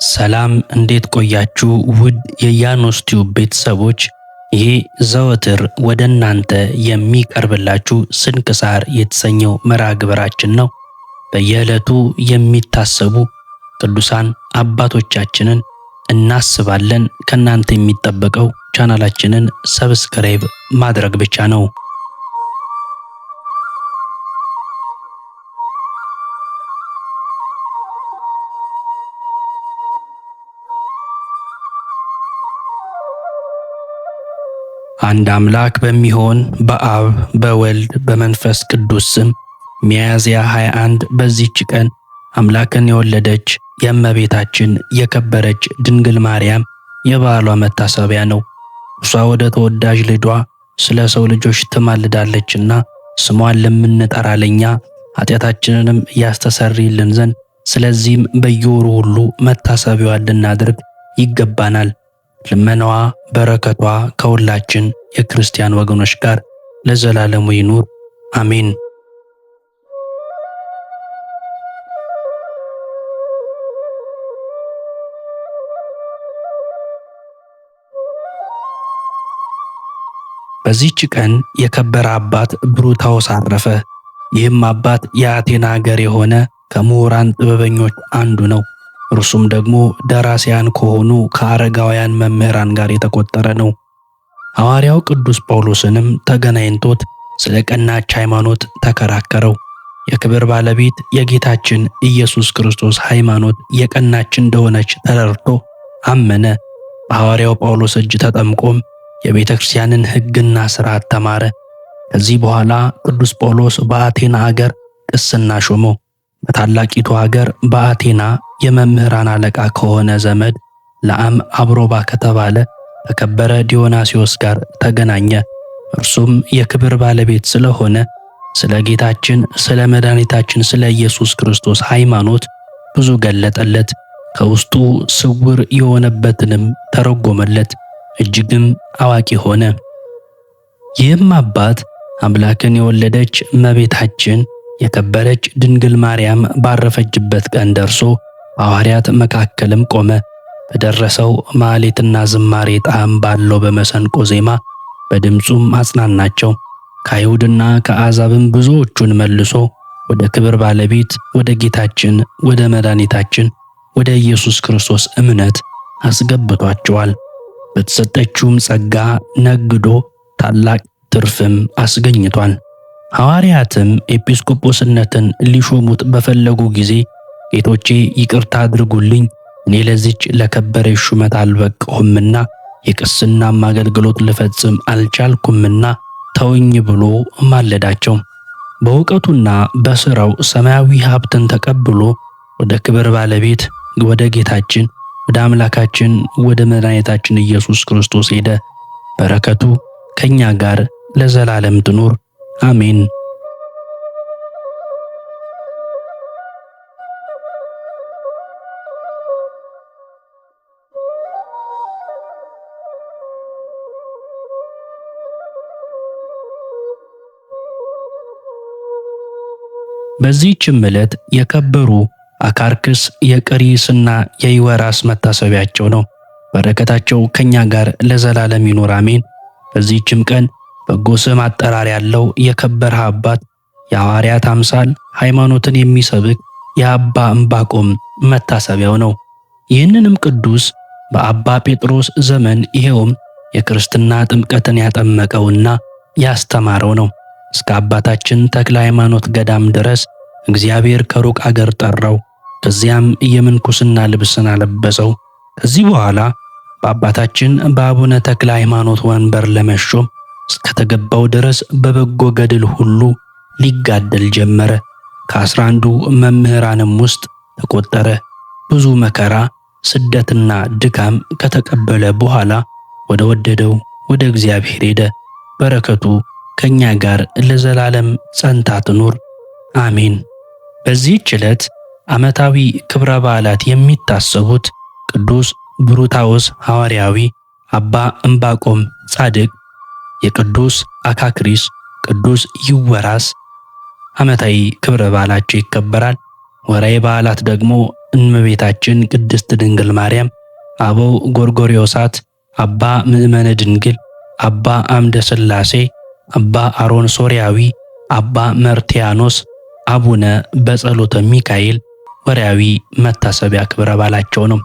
ሰላም እንዴት ቆያችሁ? ውድ የያኖስ ቲዩብ ቤተሰቦች፣ ይሄ ዘወትር ወደ እናንተ የሚቀርብላችሁ ስንክሳር የተሰኘው መርሃ ግብራችን ነው። በየዕለቱ የሚታሰቡ ቅዱሳን አባቶቻችንን እናስባለን። ከናንተ የሚጠበቀው ቻናላችንን ሰብስክራይብ ማድረግ ብቻ ነው። አንድ አምላክ በሚሆን በአብ በወልድ በመንፈስ ቅዱስ ስም ሚያዝያ 21 በዚህች ቀን አምላክን የወለደች የእመቤታችን የከበረች ድንግል ማርያም የበዓሏ መታሰቢያ ነው። እርሷ ወደ ተወዳጅ ልጇ ስለ ሰው ልጆች ትማልዳለችና ስሟን ለምንጠራ ለኛ ኃጢአታችንንም ያስተሰርይልን ዘንድ ስለዚህም በየወሩ ሁሉ መታሰቢያዋን ልናደርግ ይገባናል። ልመናዋ በረከቷ ከሁላችን የክርስቲያን ወገኖች ጋር ለዘላለሙ ይኑር አሜን። በዚህች ቀን የከበረ አባት ብሩታዎስ አረፈ። ይህም አባት የአቴና ሀገር የሆነ ከምሁራን ጥበበኞች አንዱ ነው። እርሱም ደግሞ ደራሲያን ከሆኑ ከአረጋውያን መምህራን ጋር የተቆጠረ ነው። ሐዋርያው ቅዱስ ጳውሎስንም ተገናኝቶት ስለ ቀናች ሃይማኖት ተከራከረው። የክብር ባለቤት የጌታችን ኢየሱስ ክርስቶስ ሃይማኖት የቀናች እንደሆነች ተረድቶ አመነ። በሐዋርያው ጳውሎስ እጅ ተጠምቆም የቤተ ክርስቲያንን ሕግና ሥርዓት ተማረ። ከዚህ በኋላ ቅዱስ ጳውሎስ በአቴና አገር ቅስና ሾመው። በታላቂቱ ሀገር በአቴና የመምህራን አለቃ ከሆነ ዘመድ ለአም አብሮባ ከተባለ ከከበረ ዲዮናስዮስ ጋር ተገናኘ። እርሱም የክብር ባለቤት ስለሆነ ስለ ጌታችን ስለ መድኃኒታችን ስለ ኢየሱስ ክርስቶስ ሃይማኖት ብዙ ገለጠለት። ከውስጡ ስውር የሆነበትንም ተረጎመለት። እጅግም አዋቂ ሆነ። ይህም አባት አምላክን የወለደች እመቤታችን የከበረች ድንግል ማርያም ባረፈችበት ቀን ደርሶ በሐዋርያት መካከልም ቆመ። በደረሰው ማኅሌትና ዝማሬ ጣዕም ባለው በመሰንቆ ዜማ በድምፁም አጽናናቸው። ከአይሁድና ከአሕዛብም ብዙዎቹን መልሶ ወደ ክብር ባለቤት ወደ ጌታችን ወደ መድኃኒታችን ወደ ኢየሱስ ክርስቶስ እምነት አስገብቷቸዋል። በተሰጠችውም ጸጋ ነግዶ ታላቅ ትርፍም አስገኝቷል። ሐዋርያትም ኤጲስቆጶስነትን ሊሾሙት በፈለጉ ጊዜ ጌቶቼ ይቅርታ አድርጉልኝ፣ እኔ ለዚች ለከበረች ሹመት አልበቃሁምና የቅስናም አገልግሎት ልፈጽም አልቻልኩምና ተውኝ ብሎ ማለዳቸው። በእውቀቱና በሥራው ሰማያዊ ሀብትን ተቀብሎ ወደ ክብር ባለቤት ወደ ጌታችን ወደ አምላካችን ወደ መድኃኒታችን ኢየሱስ ክርስቶስ ሄደ። በረከቱ ከኛ ጋር ለዘላለም ትኑር አሜን። በዚህችም ዕለት የከበሩ አካርክስ የቀሪስና የይወራስ መታሰቢያቸው ነው። በረከታቸው ከኛ ጋር ለዘላለም ይኑር አሜን። በዚህችም ቀን በጎ ስም አጠራር ያለው የከበረ አባት የሐዋርያት አምሳል ሃይማኖትን የሚሰብክ የአባ ዕንባቆም መታሰቢያው ነው። ይህንንም ቅዱስ በአባ ጴጥሮስ ዘመን ይሄውም የክርስትና ጥምቀትን ያጠመቀውና ያስተማረው ነው። እስከ አባታችን ተክለ ሃይማኖት ገዳም ድረስ እግዚአብሔር ከሩቅ አገር ጠራው። ከዚያም የምንኩስና ልብስን አለበሰው። ከዚህ በኋላ በአባታችን በአቡነ ተክለ ሃይማኖት ወንበር ለመሾም እስከተገባው ድረስ በበጎ ገድል ሁሉ ሊጋደል ጀመረ። ከ11 መምህራንም ውስጥ ተቆጠረ። ብዙ መከራ፣ ስደትና ድካም ከተቀበለ በኋላ ወደ ወደደው ወደ እግዚአብሔር ሄደ። በረከቱ ከኛ ጋር ለዘላለም ጸንታ ትኑር አሜን። በዚህች ዕለት ዓመታዊ ክብረ በዓላት የሚታሰቡት ቅዱስ ብሩታዎስ ሐዋርያዊ፣ አባ ዕንባቆም ጻድቅ፣ የቅዱስ አካክሪስ፣ ቅዱስ ይወራስ ዓመታዊ ክብረ በዓላቸው ይከበራል። ወርኃዊ በዓላት ደግሞ እመቤታችን ቅድስት ድንግል ማርያም፣ አበው ጎርጎርዮሳት፣ አባ ምእመነ ድንግል፣ አባ አምደ ሥላሴ፣ አባ አሮን ሶርያዊ፣ አባ መርትያኖስ፣ አቡነ በጸሎተ ሚካኤል ወርሃዊ መታሰቢያ ክብረ በዓላቸው ነው።